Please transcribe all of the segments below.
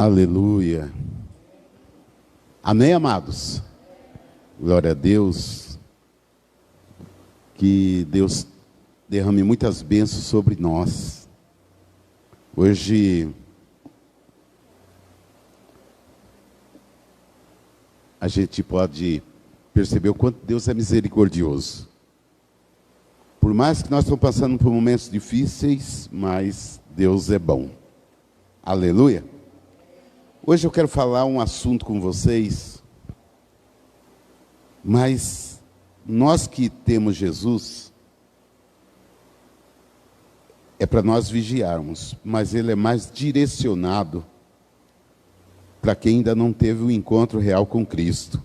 Aleluia. Amém, amados? Glória a Deus. Que Deus derrame muitas bênçãos sobre nós. Hoje a gente pode perceber o quanto Deus é misericordioso. Por mais que nós estamos passando por momentos difíceis, mas Deus é bom. Aleluia. Hoje eu quero falar um assunto com vocês, mas nós que temos Jesus, é para nós vigiarmos, mas ele é mais direcionado para quem ainda não teve o encontro real com Cristo.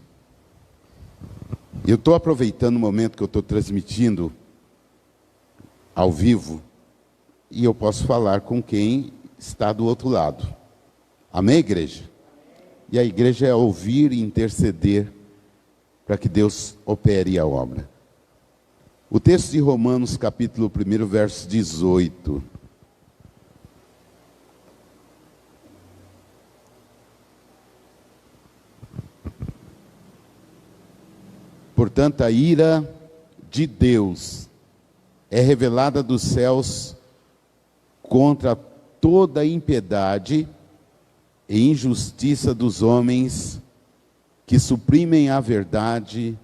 Eu estou aproveitando o momento que eu estou transmitindo ao vivo, e eu posso falar com quem está do outro lado. Amém, igreja? E a igreja é ouvir e interceder para que Deus opere a obra. O texto de Romanos, capítulo 1, verso 18. Portanto, a ira de Deus é revelada dos céus contra toda a impiedade e injustiça dos homens que suprimem a verdade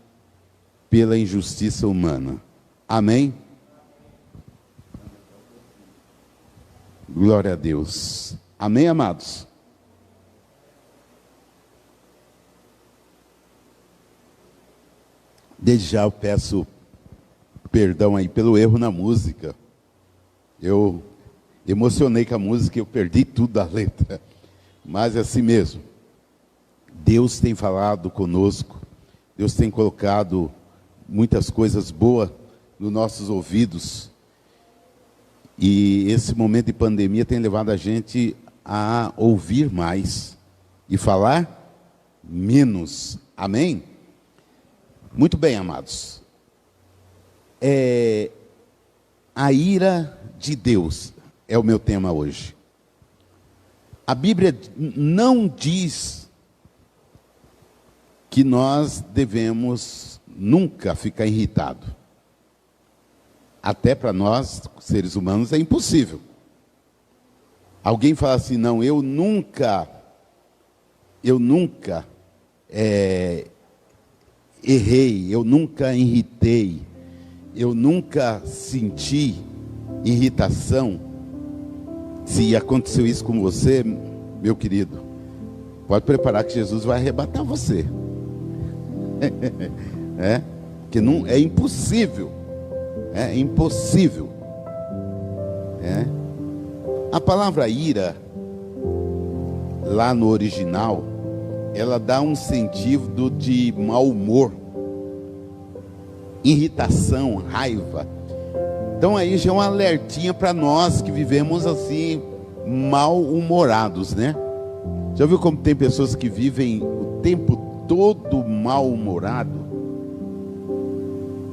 pela injustiça humana. Amém? Glória a Deus. Amém, amados? Desde já eu peço perdão aí pelo erro na música. Eu emocionei com a música e eu perdi tudo da letra. Mas é assim mesmo. Deus tem falado conosco. Deus tem colocado muitas coisas boas nos nossos ouvidos. E esse momento de pandemia tem levado a gente a ouvir mais e falar menos. Amém? Muito bem, amados. A ira de Deus é o meu tema hoje. A Bíblia não diz que nós devemos nunca ficar irritados. Até para nós, seres humanos, é impossível. Alguém fala assim, não, eu nunca errei, eu nunca irritei, eu nunca senti irritação. Se aconteceu isso com você, meu querido, pode preparar que Jesus vai arrebatar você. Que não é impossível. É impossível. A palavra ira, lá no original, ela dá um sentido de mau humor, irritação, raiva. Então aí já é um alertinha para nós que vivemos assim, mal-humorados, né? Já viu como tem pessoas que vivem o tempo todo mal-humorado?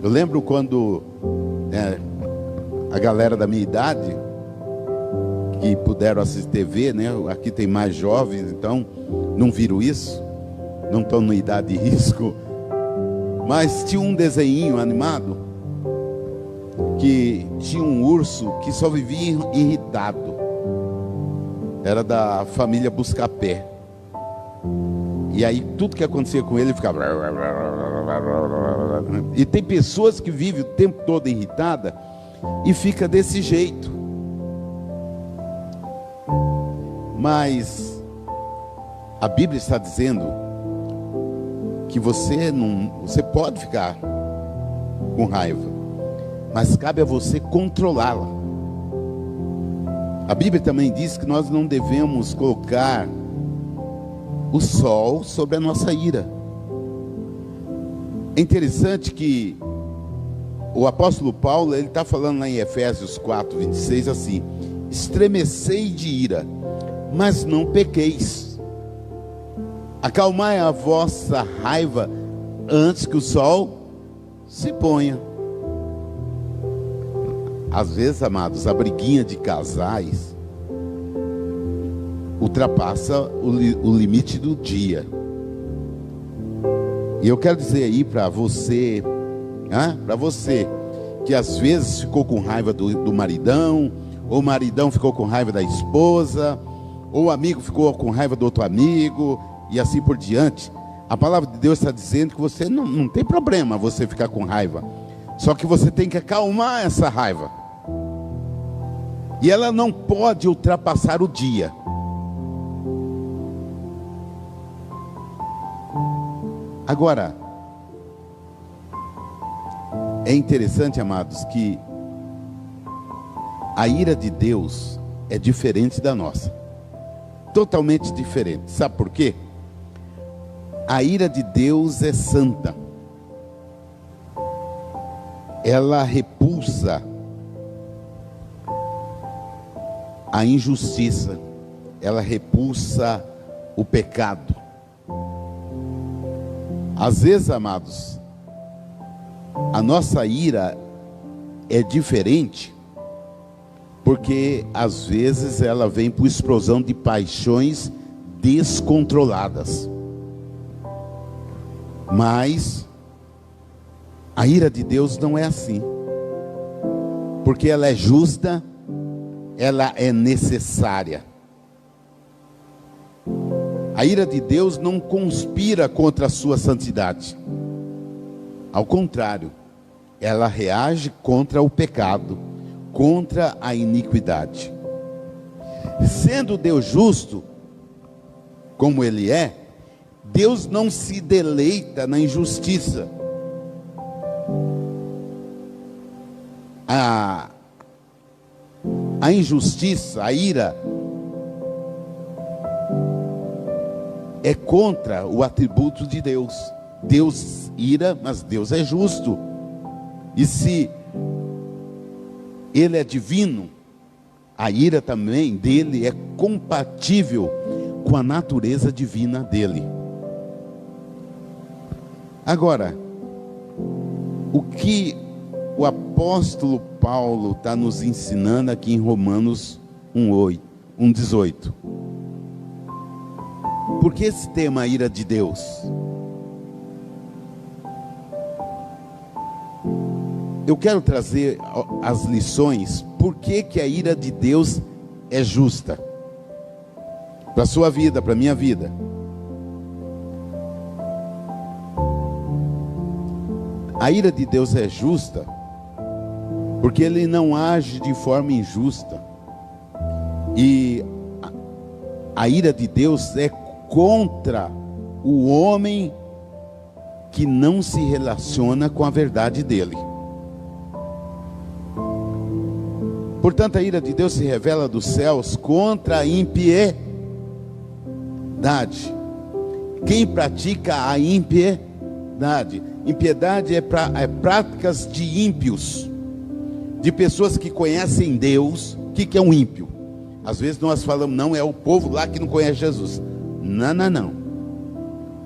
Eu lembro quando a galera da minha idade, que puderam assistir TV, né? Aqui tem mais jovens, então não viram isso, não estão na idade de risco. Mas tinha um desenho animado que tinha um urso que só vivia irritado. Era da família Buscapé. E aí tudo que acontecia com ele ficava... E tem pessoas que vivem o tempo todo irritada e fica desse jeito. Mas a Bíblia está dizendo que você pode ficar com raiva, mas cabe a você controlá-la. A Bíblia também diz que nós não devemos colocar o sol sobre a nossa ira. É interessante que o apóstolo Paulo, ele está falando lá em Efésios 4, 26, assim: estremecei de ira, mas não pequeis. Acalmai a vossa raiva antes que o sol se ponha. Às vezes, amados, a briguinha de casais, ultrapassa o limite do dia. E eu quero dizer aí para você, que às vezes ficou com raiva do maridão, ou o maridão ficou com raiva da esposa, ou o amigo ficou com raiva do outro amigo, e assim por diante. A palavra de Deus está dizendo que você não tem problema você ficar com raiva, só que você tem que acalmar essa raiva, e ela não pode ultrapassar o dia. Agora, é interessante, amados, que a ira de Deus é diferente da nossa. Totalmente diferente. Sabe por quê? A ira de Deus é santa. Ela repulsa a injustiça. Ela repulsa o pecado. Às vezes, amados, a nossa ira é diferente, porque às vezes ela vem por explosão de paixões descontroladas. Mas a ira de Deus não é assim, porque ela é justa, ela é necessária. A ira de Deus não conspira contra a sua santidade. Ao contrário, ela reage contra o pecado, contra a iniquidade. Sendo Deus justo, como Ele é, Deus não se deleita na injustiça. A injustiça, a ira, é contra o atributo de Deus. Deus ira, mas Deus é justo. E se Ele é divino, a ira também dele é compatível com a natureza divina dele. Agora, o que o apóstolo Paulo está nos ensinando aqui em Romanos 1:18? Por que esse tema, a ira de Deus? Eu quero trazer as lições. Por que a ira de Deus é justa? Para a sua vida, para a minha vida. A ira de Deus é justa porque Ele não age de forma injusta. E a ira de Deus é contra o homem que não se relaciona com a verdade dele. Portanto, a ira de Deus se revela dos céus contra a impiedade. Quem pratica a impiedade? Impiedade é práticas de ímpios, de pessoas que conhecem Deus. O que é um ímpio? Às vezes nós falamos, não, é o povo lá que não conhece Jesus. Não.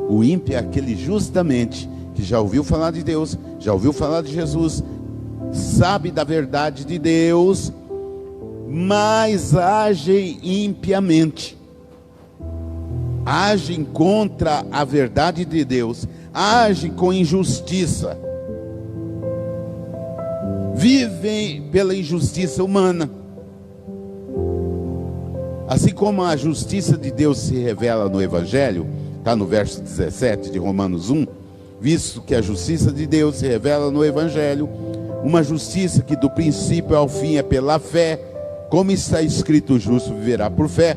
O ímpio é aquele justamente que já ouviu falar de Deus, já ouviu falar de Jesus, sabe da verdade de Deus, mas agem impiamente, agem contra a verdade de Deus, agem com injustiça, vivem pela injustiça humana. Assim como a justiça de Deus se revela no Evangelho, está no verso 17 de Romanos 1, visto que a justiça de Deus se revela no Evangelho, uma justiça que do princípio ao fim é pela fé, como está escrito, o justo viverá por fé.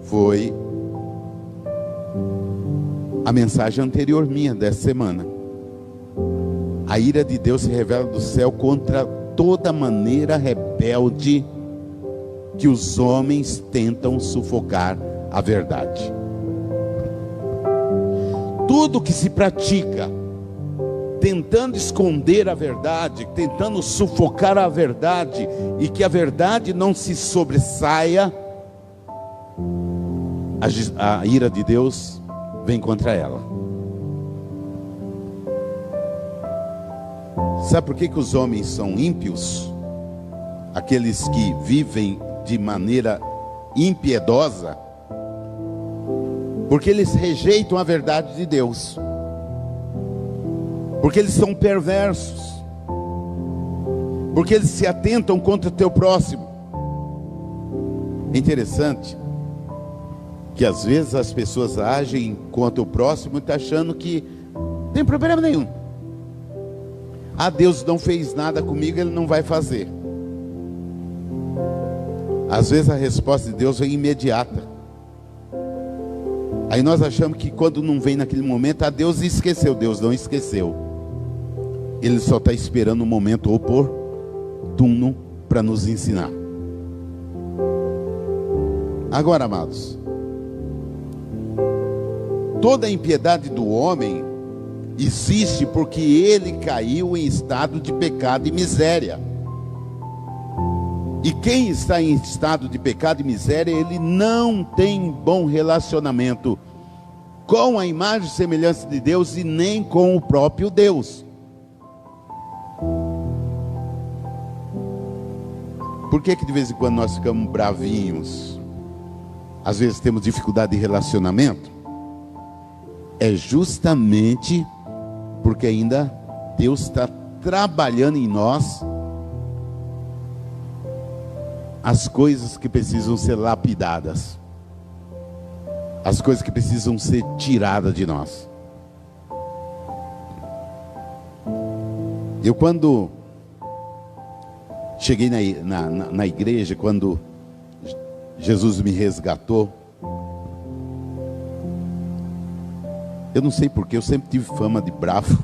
Foi a mensagem anterior minha dessa semana. A ira de Deus se revela do céu contra toda maneira rebelde que os homens tentam sufocar a verdade. Tudo que se pratica tentando esconder a verdade, tentando sufocar a verdade, e que a verdade não se sobressaia, a ira de Deus vem contra ela. Sabe por que os homens são ímpios? Aqueles que vivem de maneira impiedosa, porque eles rejeitam a verdade de Deus, porque eles são perversos, porque eles se atentam contra o teu próximo. É interessante que às vezes as pessoas agem contra o próximo e estão achando que não tem problema nenhum. Ah, Deus não fez nada comigo, Ele não vai fazer. Às vezes a resposta de Deus vem imediata. Aí nós achamos que quando não vem naquele momento, Deus esqueceu. Deus não esqueceu. Ele só está esperando o momento oportuno para nos ensinar. Agora, amados, toda a impiedade do homem existe porque ele caiu em estado de pecado e miséria. E quem está em estado de pecado e miséria, ele não tem bom relacionamento com a imagem e semelhança de Deus e nem com o próprio Deus. Por que de vez em quando nós ficamos bravinhos? Às vezes temos dificuldade de relacionamento? É justamente porque ainda Deus está trabalhando em nós as coisas que precisam ser lapidadas, as coisas que precisam ser tiradas de nós. Eu quando cheguei na igreja, quando Jesus me resgatou, eu não sei porque, eu sempre tive fama de bravo,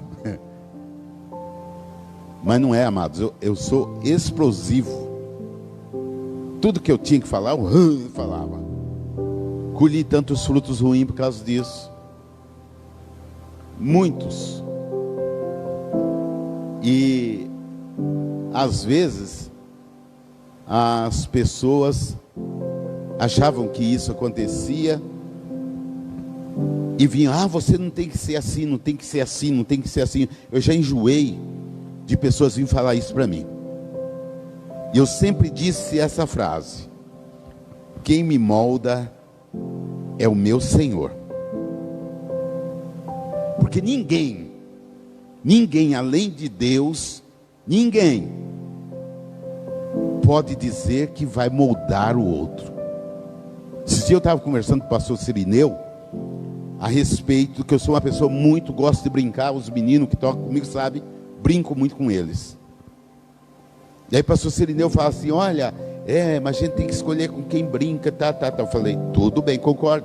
mas não é, amados, eu sou explosivo. Tudo que eu tinha que falar, eu falava. Colhi tantos frutos ruins por causa disso. Muitos. E às vezes as pessoas achavam que isso acontecia e vinham, você não tem que ser assim, não tem que ser assim, não tem que ser assim. Eu já enjoei de pessoas virem falar isso para mim. E eu sempre disse essa frase: quem me molda é o meu Senhor. Porque ninguém além de Deus, ninguém pode dizer que vai moldar o outro. Esse dia eu estava conversando com o pastor Cirineu a respeito que eu sou uma pessoa muito, gosto de brincar. Os meninos que tocam comigo sabem, brinco muito com eles. E aí o pastor Cirineu fala assim, olha, mas a gente tem que escolher com quem brinca, tá. Eu falei, tudo bem, concordo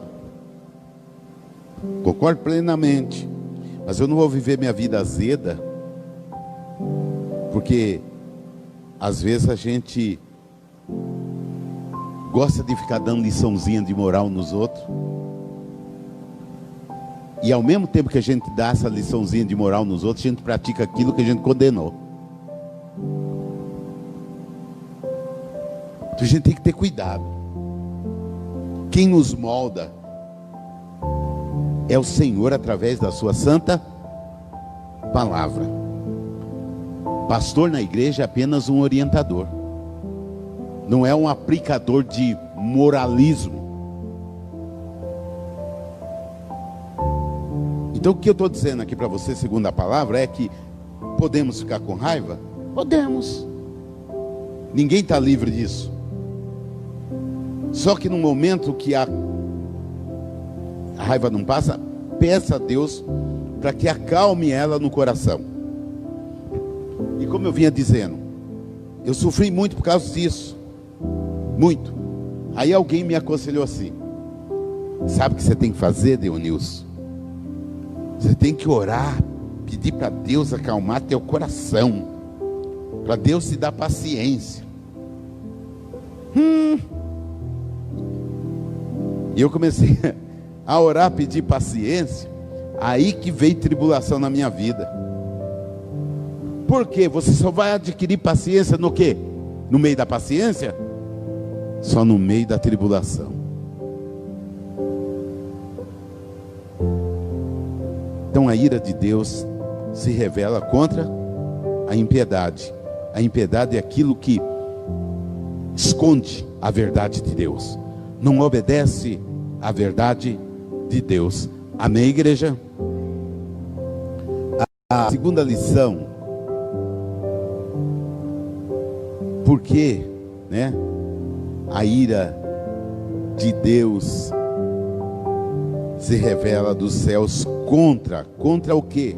plenamente, mas eu não vou viver minha vida azeda, porque às vezes a gente gosta de ficar dando liçãozinha de moral nos outros, e ao mesmo tempo que a gente dá essa liçãozinha de moral nos outros, a gente pratica aquilo que a gente condenou. Então a gente tem que ter cuidado. Quem nos molda é o Senhor através da sua santa palavra. Pastor na igreja é apenas um orientador, não é um aplicador de moralismo. Então o que eu estou dizendo aqui para você, segundo a palavra, é que podemos ficar com raiva? Podemos. Ninguém está livre disso. Só que no momento que a raiva não passa, peça a Deus para que acalme ela no coração. E como eu vinha dizendo, eu sofri muito por causa disso. Muito. Aí alguém me aconselhou assim, sabe o que você tem que fazer, Deonilson? Você tem que orar, pedir para Deus acalmar teu coração, para Deus te dar paciência. E eu comecei a orar, pedir paciência. Aí que veio tribulação na minha vida. Por quê? Você só vai adquirir paciência no quê? No meio da paciência? Só no meio da tribulação. Então a ira de Deus se revela contra a impiedade. A impiedade é aquilo que esconde a verdade de Deus. não obedece à verdade de Deus. Amém, igreja? A segunda lição, por que, né, a ira de Deus se revela dos céus contra o quê?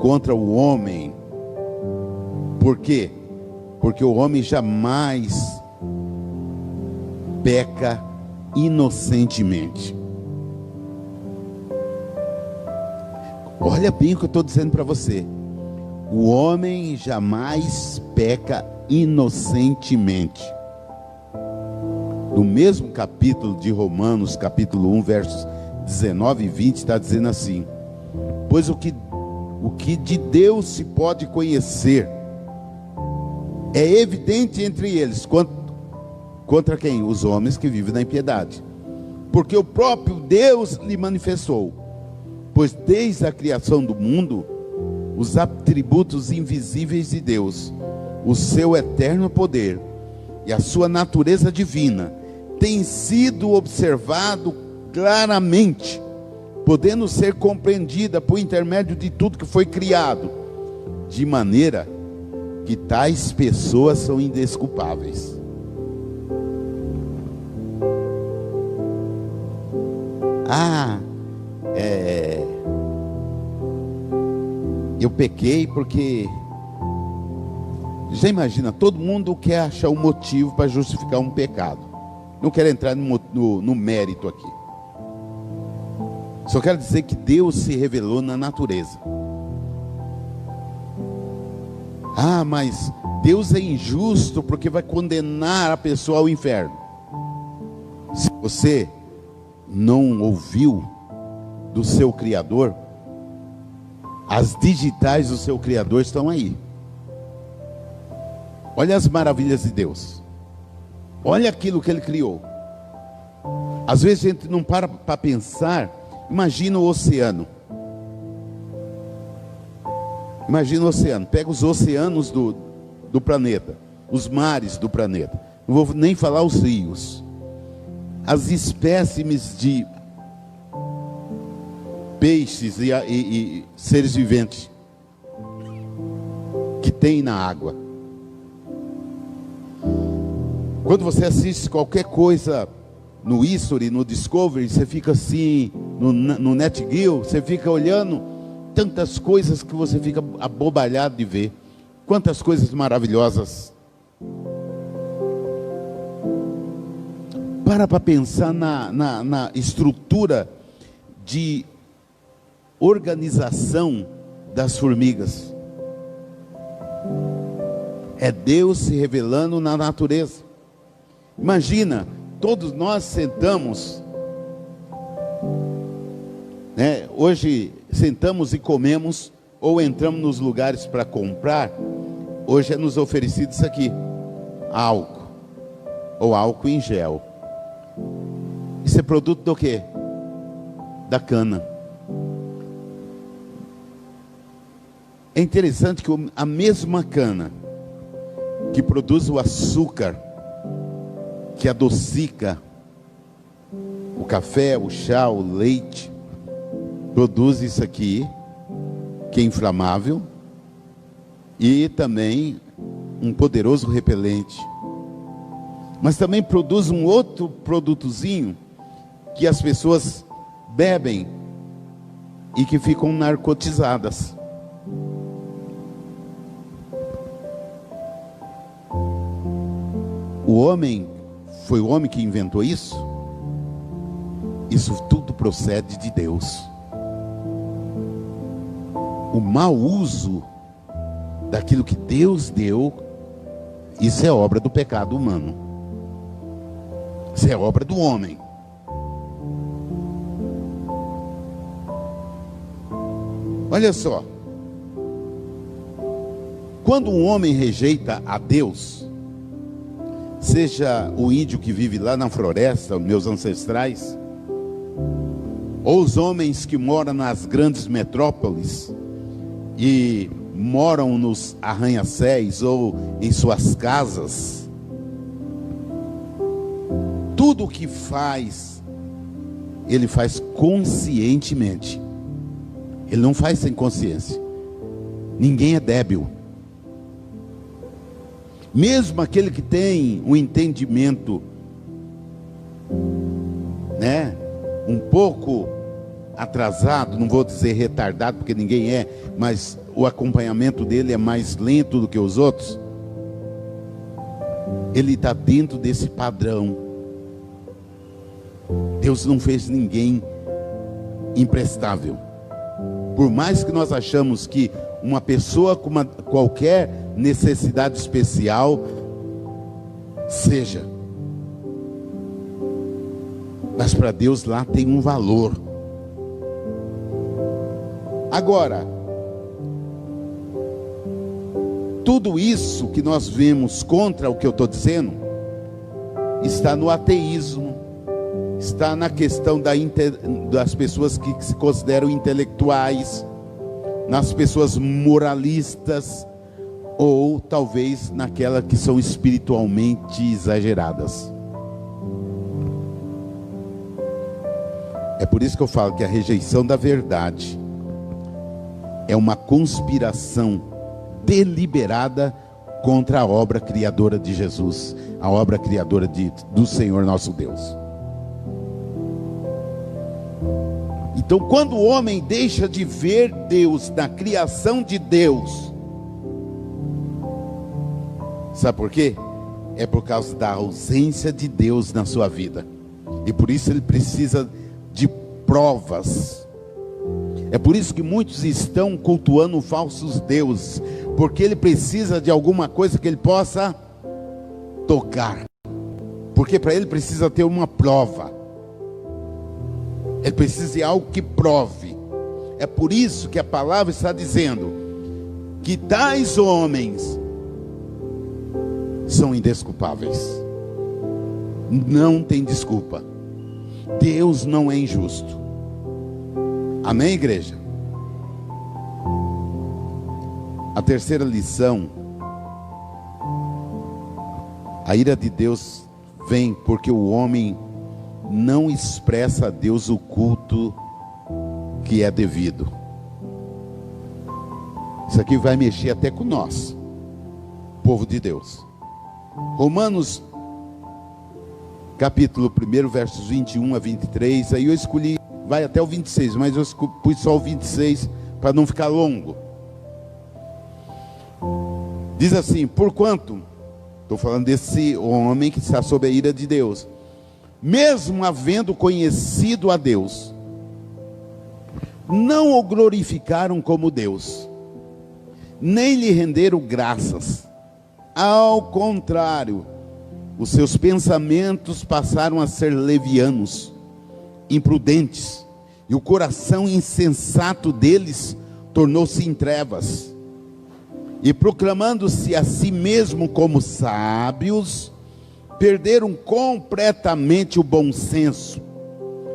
Contra o homem. Por quê? Porque o homem jamais peca inocentemente. Olha bem o que eu estou dizendo para você. O homem jamais peca inocentemente. No mesmo capítulo de Romanos, capítulo 1, versos 19 e 20, está dizendo assim: pois o que de Deus se pode conhecer é evidente entre eles, contra quem? Os homens que vivem na impiedade, porque o próprio Deus lhe manifestou, pois desde a criação do mundo, os atributos invisíveis de Deus, o seu eterno poder e a sua natureza divina, tem sido observado claramente, podendo ser compreendida por intermédio de tudo que foi criado, de maneira que tais pessoas são indesculpáveis. Eu pequei porque, já imagina, todo mundo quer achar um motivo para justificar um pecado. Não quero entrar no mérito aqui. Só quero dizer que Deus se revelou na natureza. Mas Deus é injusto porque vai condenar a pessoa ao inferno. Se você não ouviu do seu Criador, as digitais do seu Criador estão aí. Olha as maravilhas de Deus. Olha aquilo que Ele criou. Às vezes a gente não para pensar. Imagina o oceano. Imagina o oceano. Pega os oceanos do planeta, os mares do planeta. Não vou nem falar os rios. As espécimes de peixes e seres viventes que tem na água. Quando você assiste qualquer coisa no History, no Discovery, você fica assim, no NetGeo, você fica olhando tantas coisas que você fica abobalhado de ver. Quantas coisas maravilhosas. Para pensar na estrutura de organização das formigas. É Deus se revelando na natureza. Imagina, todos nós sentamos, né? Hoje sentamos e comemos, ou entramos nos lugares para comprar. Hoje é nos oferecido isso aqui: álcool, ou álcool em gel. Isso é produto do quê? Da cana. É interessante que a mesma cana que produz o açúcar, que adocica o café, o chá, o leite, produz isso aqui, que é inflamável, e também um poderoso repelente. Mas também produz um outro produtozinho que as pessoas bebem e que ficam narcotizadas. Foi o homem que inventou isso? Isso tudo procede de Deus. O mau uso daquilo que Deus deu, isso é obra do pecado humano. Isso é obra do homem. Olha só. Quando um homem rejeita a Deus, seja o índio que vive lá na floresta, meus ancestrais, ou os homens que moram nas grandes metrópoles e moram nos arranha-céus ou em suas casas, tudo o que faz, ele faz conscientemente. Ele não faz sem consciência. Ninguém é débil. Mesmo aquele que tem um entendimento, né, um pouco atrasado, não vou dizer retardado, porque ninguém é, mas o acompanhamento dele é mais lento do que os outros. Ele está dentro desse padrão. Deus não fez ninguém imprestável. Por mais que nós achamos que uma pessoa com qualquer necessidade especial seja, mas para Deus lá tem um valor. Agora, tudo isso que nós vemos contra o que eu estou dizendo, está no ateísmo, está na questão das pessoas que se consideram intelectuais, nas pessoas moralistas, ou talvez naquelas que são espiritualmente exageradas. É por isso que eu falo que a rejeição da verdade é uma conspiração deliberada contra a obra criadora de Jesus, a obra criadora do Senhor nosso Deus. Então, quando o homem deixa de ver Deus na criação de Deus, sabe por quê? É por causa da ausência de Deus na sua vida. E por isso ele precisa de provas. É por isso que muitos estão cultuando falsos deuses, porque ele precisa de alguma coisa que ele possa tocar. Porque para ele precisa ter uma prova. Ele precisa de algo que prove. É por isso que a palavra está dizendo que tais homens são indesculpáveis. Não tem desculpa. Deus não é injusto. Amém, igreja? A terceira lição: a ira de Deus vem porque o homem não expressa a Deus o culto que é devido. Isso aqui vai mexer até com nós, povo de Deus. Romanos capítulo 1, versos 21 a 23. Aí eu escolhi, vai até o 26, mas eu pus só o 26 para não ficar longo. Diz assim: porquanto, estou falando desse homem que está sob a ira de Deus, mesmo havendo conhecido a Deus, não o glorificaram como Deus, nem lhe renderam graças. Ao contrário, os seus pensamentos passaram a ser levianos, imprudentes, e o coração insensato deles tornou-se em trevas. E proclamando-se a si mesmo como sábios, perderam completamente o bom senso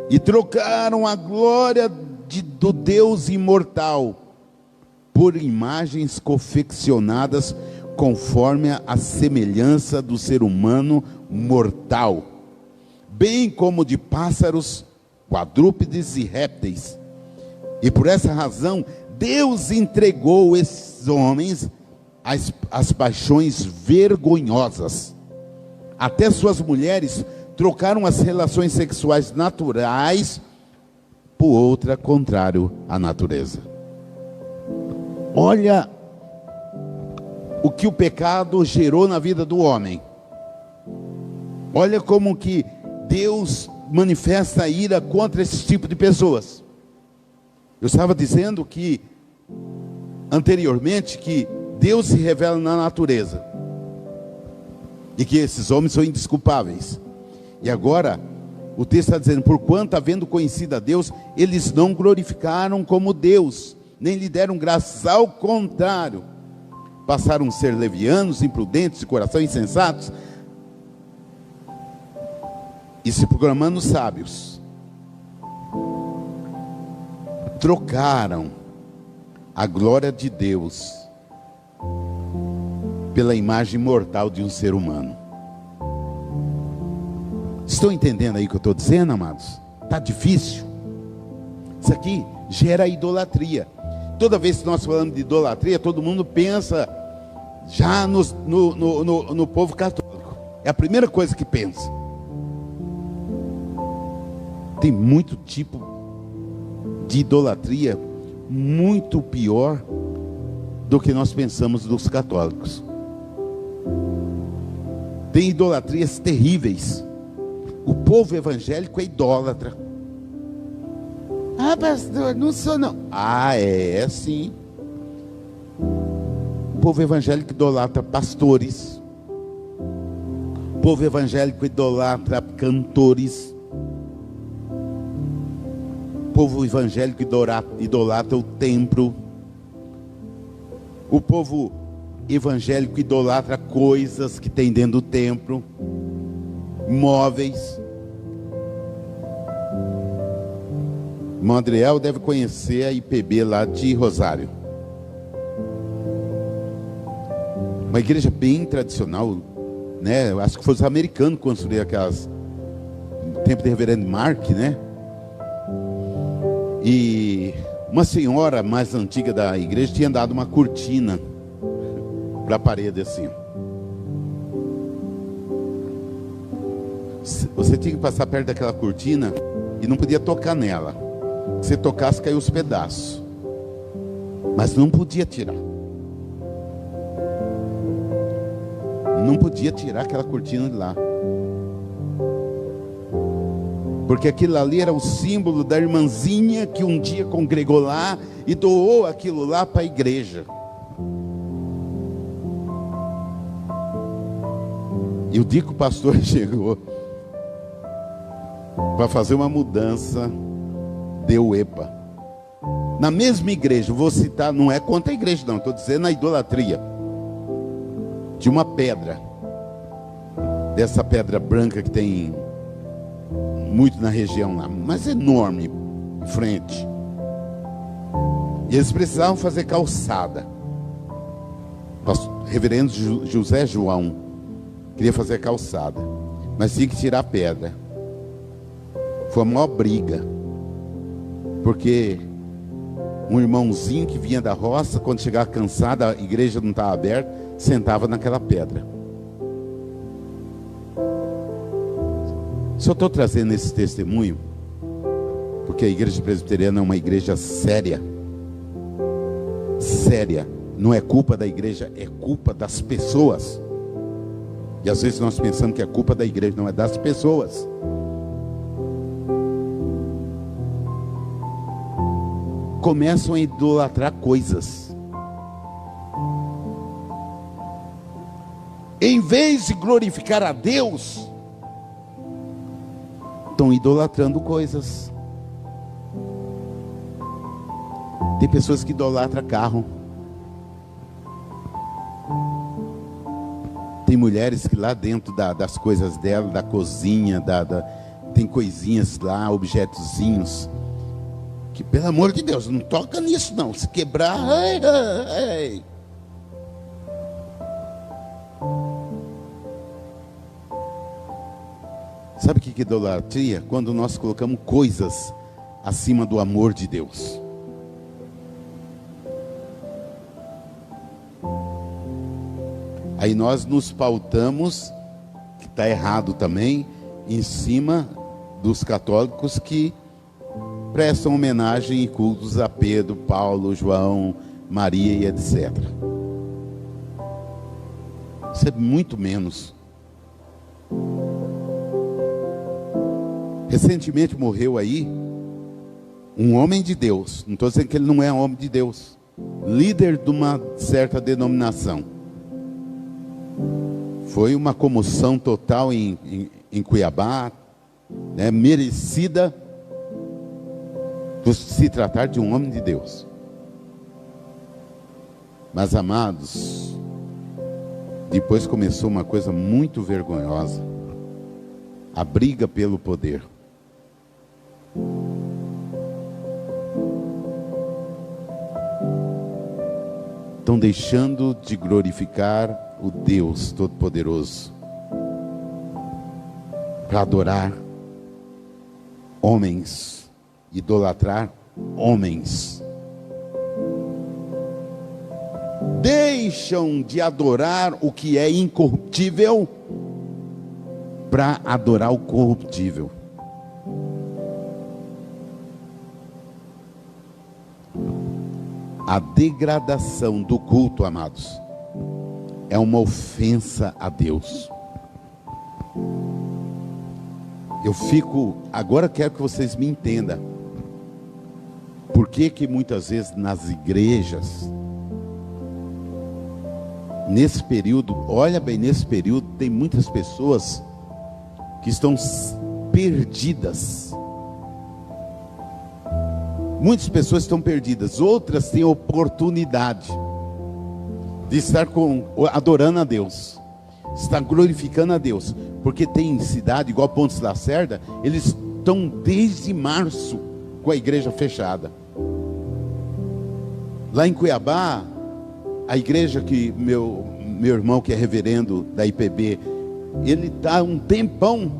e trocaram a glória do Deus imortal por imagens confeccionadas conforme a semelhança do ser humano mortal, bem como de pássaros, quadrúpedes e répteis. E por essa razão Deus entregou esses homens às paixões vergonhosas. Até suas mulheres trocaram as relações sexuais naturais por outra contrário à natureza. Olha o que o pecado gerou na vida do homem. Olha como que Deus manifesta a ira contra esse tipo de pessoas. Eu estava dizendo que anteriormente que Deus se revela na natureza e que esses homens são indesculpáveis. E agora o texto está dizendo: porquanto, havendo conhecido a Deus, eles não glorificaram como Deus, nem lhe deram graças. Ao contrário, passaram a ser levianos, imprudentes, de coração insensatos, e se proclamando sábios. Trocaram a glória de Deus pela imagem mortal de um ser humano. Estão entendendo aí o que eu estou dizendo, amados? Está difícil? Isso aqui gera idolatria. Toda vez que nós falamos de idolatria, todo mundo pensa já no povo católico. É a primeira coisa que pensa. Tem muito tipo de idolatria muito pior do que nós pensamos dos católicos. Tem idolatrias terríveis. O povo evangélico é idólatra. Ah, pastor, não sou não. Ah, é sim. O povo evangélico idolatra pastores. O povo evangélico idolatra cantores. O povo evangélico idolatra o templo. O povo evangélico idolatra coisas que tem dentro do templo, móveis. O irmão Adriel deve conhecer a IPB lá de Rosário. Uma igreja bem tradicional, né? Eu acho que foi os americanos que construíram aquelas, no tempo de reverendo Mark, né? E uma senhora mais antiga da igreja tinha dado uma cortina para a parede assim. Você tinha que passar perto daquela cortina e não podia tocar nela. Se tocasse, caiu os pedaços. Mas não podia tirar. Não podia tirar aquela cortina de lá. Porque aquilo ali era o símbolo da irmãzinha que um dia congregou lá e doou aquilo lá para a igreja. E o dia que o pastor chegou para fazer uma mudança, deu EPA. Na mesma igreja, vou citar, não é contra a igreja não, estou dizendo a idolatria. De uma pedra, dessa pedra branca que tem muito na região lá, mas enorme, em frente. E eles precisavam fazer calçada. Reverendo José João queria fazer calçada, mas tinha que tirar a pedra. Foi a maior briga, porque um irmãozinho que vinha da roça, quando chegava cansado, a igreja não estava aberta, sentava naquela pedra. Só estou trazendo esse testemunho porque a igreja presbiteriana é uma igreja séria. Séria. Não é culpa da igreja, é culpa das pessoas. E às vezes nós pensamos que é culpa da igreja, não, é das pessoas. Começam a idolatrar coisas. Em vez de glorificar a Deus, estão idolatrando coisas. Tem pessoas que idolatram carro. Tem mulheres que lá dentro das coisas dela, da cozinha, tem coisinhas lá, objetozinhos, que pelo amor de Deus, não toca nisso não, se quebrar, ai, ai. Sabe o que é idolatria? Quando nós colocamos coisas acima do amor de Deus. Aí nós nos pautamos, que está errado também, em cima dos católicos que prestam homenagem e cultos a Pedro, Paulo, João, Maria e etc. Isso é muito menos. Recentemente morreu aí um homem de Deus, não estou dizendo que ele não é homem de Deus, líder de uma certa denominação. Foi uma comoção total em Cuiabá, né, merecida por se tratar de um homem de Deus. Mas, amados, depois começou uma coisa muito vergonhosa: a briga pelo poder. Estão deixando de glorificar o Deus Todo-Poderoso. para adorar homens, idolatrar homens. Deixam de adorar o que é incorruptível para adorar o corruptível. A degradação do culto, amados, é uma ofensa a Deus. Agora quero que vocês me entendam. Por que muitas vezes nas igrejas, nesse período, olha bem, nesse período tem muitas pessoas que estão perdidas. Muitas pessoas estão perdidas, outras têm oportunidade de estar adorando a Deus, estar glorificando a Deus, porque tem cidade, igual Pontes Lacerda, eles estão desde março com a igreja fechada. Lá em Cuiabá, a igreja que meu irmão, que é reverendo da IPB, ele está um tempão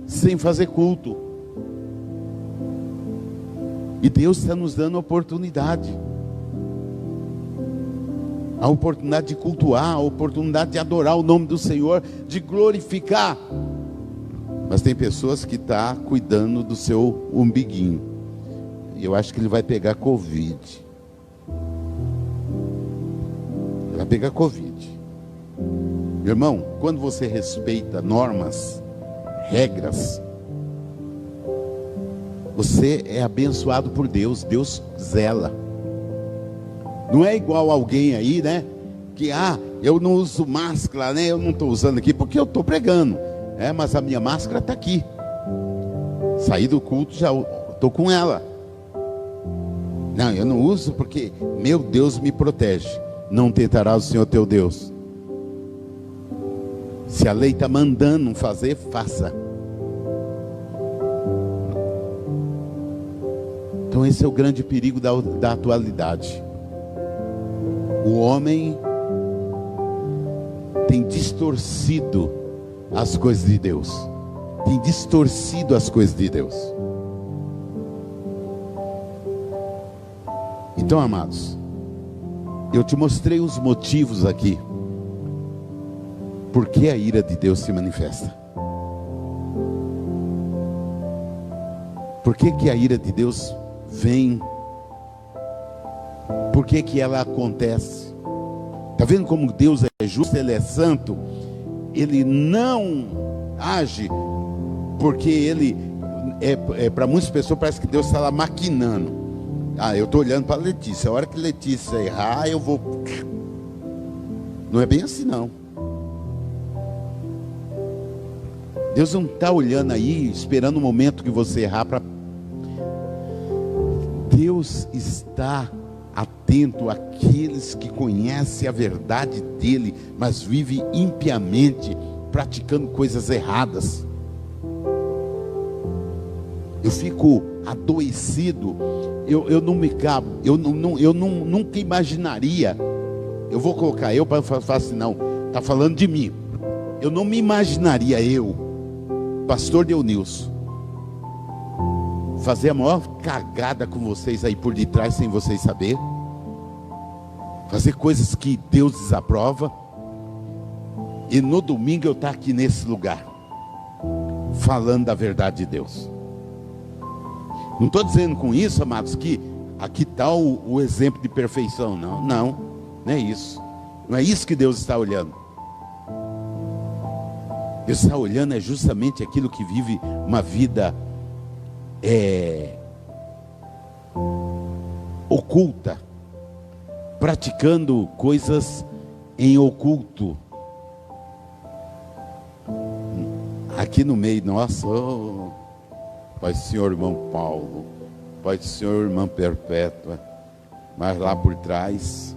sem fazer culto. E Deus está nos dando a oportunidade de cultuar, a oportunidade de adorar o nome do Senhor, de glorificar. Mas tem pessoas que estão cuidando do seu umbiguinho. Eu acho que ele vai pegar Covid. Ele vai pegar Covid. Meu irmão, quando você respeita normas, regras, você é abençoado por Deus. Deus zela. Não é igual alguém aí, né? Que, eu não uso máscara, né? Eu não estou usando aqui porque eu estou pregando. Mas a minha máscara está aqui. Saí do culto, já estou com ela. Não, eu não uso porque meu Deus me protege. Não tentará o Senhor teu Deus. Se a lei está mandando fazer, faça. Então esse é o grande perigo da atualidade. O homem tem distorcido as coisas de Deus. Tem distorcido as coisas de Deus. Então, amados, eu te mostrei os motivos aqui. Por que a ira de Deus se manifesta? Por que a ira de Deus vem? Por que ela acontece? Está vendo como Deus é justo, Ele é santo? Ele não age porque Ele para muitas pessoas parece que Deus está lá maquinando. Eu estou olhando para Letícia, a hora que Letícia errar, eu vou... Não é bem assim não. Deus não está olhando aí, esperando o momento que você errar para... Deus está atento àqueles que conhecem a verdade dele, mas vivem impiamente, praticando coisas erradas. Eu fico adoecido, eu não me cabo, eu nunca imaginaria, eu vou colocar eu para falar assim, não, está falando de mim, eu não me imaginaria pastor Deunilson, fazer a maior cagada com vocês aí por detrás sem vocês saber, fazer coisas que Deus desaprova, e no domingo eu estar aqui nesse lugar, falando da verdade de Deus. Não estou dizendo com isso, amados, que aqui está o exemplo de perfeição, não é isso, não é isso que Deus está olhando. Deus está olhando justamente aquilo que vive uma vida oculta, praticando coisas em oculto. Aqui no meio, nossa, Pai do Senhor, irmão Paulo, Pai do Senhor, irmã Perpétua, mas lá por trás.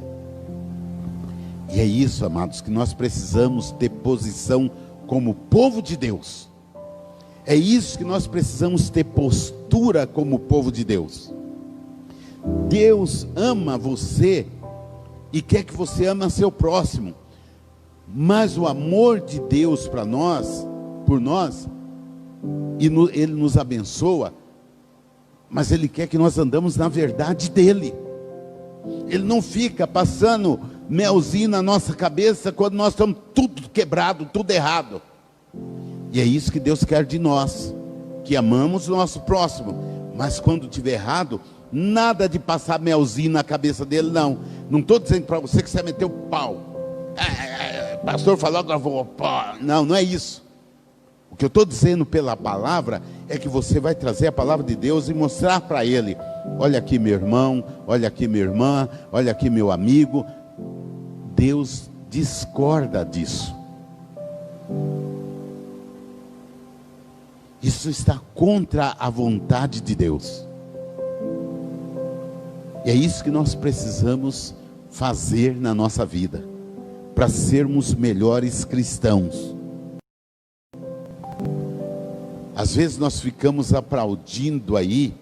E é isso, amados, que nós precisamos ter posição como povo de Deus. É isso que nós precisamos ter postura como povo de Deus. Deus ama você e quer que você ame seu próximo. Mas o amor de Deus para nós, por nós, e Ele nos abençoa, mas Ele quer que nós andamos na verdade dEle. Ele não fica passando melzinho na nossa cabeça quando nós estamos tudo quebrado, tudo errado. E é isso que Deus quer de nós, que amamos o nosso próximo, mas quando estiver errado, nada de passar melzinho na cabeça dele, não. Não estou dizendo para você que você meteu o pau. O pastor falou, agora vou pau. Não, não é isso. O que eu estou dizendo pela palavra é que você vai trazer a palavra de Deus e mostrar para ele: olha aqui meu irmão, olha aqui minha irmã, olha aqui meu amigo. Deus discorda disso. Isso está contra a vontade de Deus. E é isso que nós precisamos fazer na nossa vida, para sermos melhores cristãos. Às vezes nós ficamos aplaudindo aí,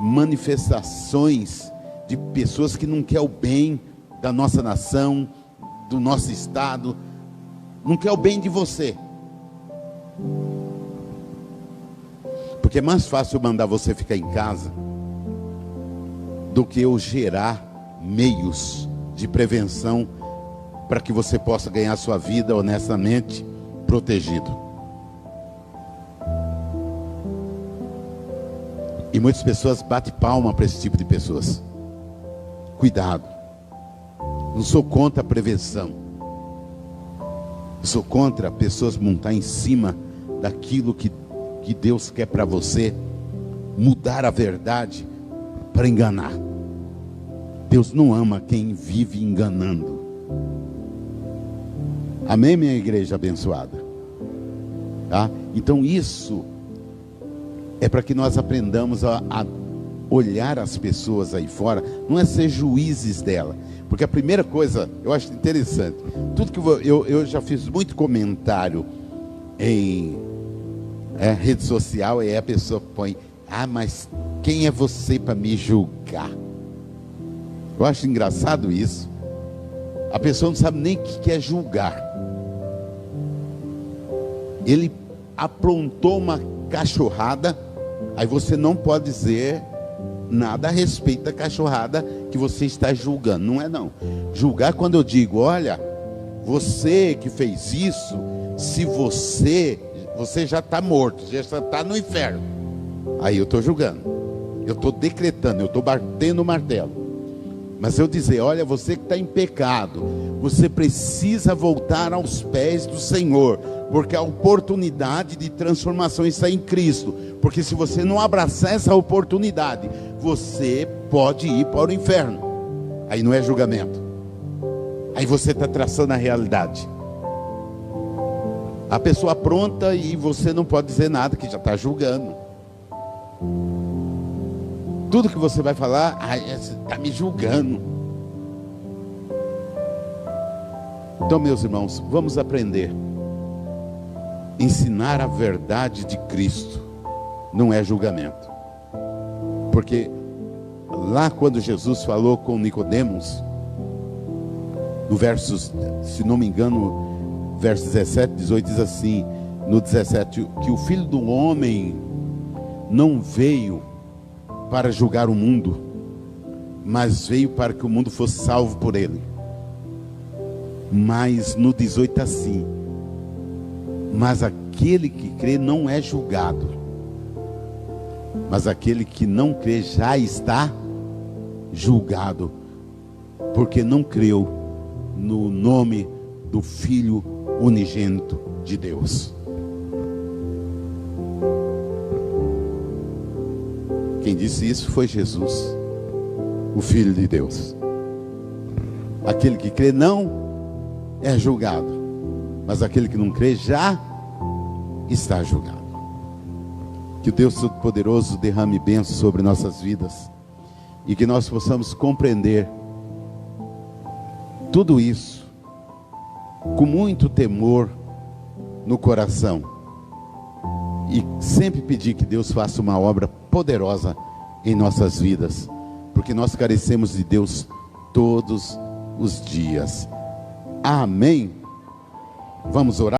manifestações de pessoas que não querem o bem da nossa nação, do nosso estado, não quer o bem de você. Porque é mais fácil mandar você ficar em casa do que eu gerar meios de prevenção para que você possa ganhar sua vida honestamente protegido. E muitas pessoas batem palma para esse tipo de pessoas. Cuidado. Não sou contra a prevenção. Eu sou contra pessoas montar em cima daquilo que Deus quer para você, mudar a verdade para enganar. Deus não ama quem vive enganando. Amém, minha igreja abençoada? Tá? Então isso é para que nós aprendamos a olhar as pessoas aí fora, não é ser juízes dela. Porque a primeira coisa, eu acho interessante, tudo que eu já fiz muito comentário em rede social, e aí a pessoa põe: mas quem é você para me julgar? Eu acho engraçado isso. A pessoa não sabe nem o que é julgar. Ele aprontou uma cachorrada, aí você não pode dizer nada a respeito da cachorrada que você está julgando. Não é não. Julgar quando eu digo: olha, você que fez isso, se você já está morto, já está no inferno. Aí eu estou julgando, eu estou decretando, eu estou batendo o martelo. Mas eu dizer: olha, você que está em pecado, você precisa voltar aos pés do Senhor, porque a oportunidade de transformação está em Cristo. Porque se você não abraçar essa oportunidade, você pode ir para o inferno. Aí não é julgamento, aí você está traçando a realidade. A pessoa pronta e você não pode dizer nada, que já está julgando. Tudo que você vai falar: você está me julgando. Então, meus irmãos, vamos aprender. Ensinar a verdade de Cristo não é julgamento. Porque lá quando Jesus falou com Nicodemos, no versos, se não me engano, verso 17, 18, diz assim, no 17, que o Filho do Homem não veio para julgar o mundo, mas veio para que o mundo fosse salvo por ele. Mas no 18 assim: mas aquele que crê não é julgado, mas aquele que não crê já está julgado, porque não creu no nome do Filho unigênito de Deus. Quem disse isso foi Jesus, o Filho de Deus. Aquele que crê não é julgado, mas aquele que não crê já está julgado. Que o Deus Todo-Poderoso derrame bênçãos sobre nossas vidas, e que nós possamos compreender tudo isso com muito temor no coração, e sempre pedir que Deus faça uma obra poderosa em nossas vidas, porque nós carecemos de Deus todos os dias. Amém. Vamos orar.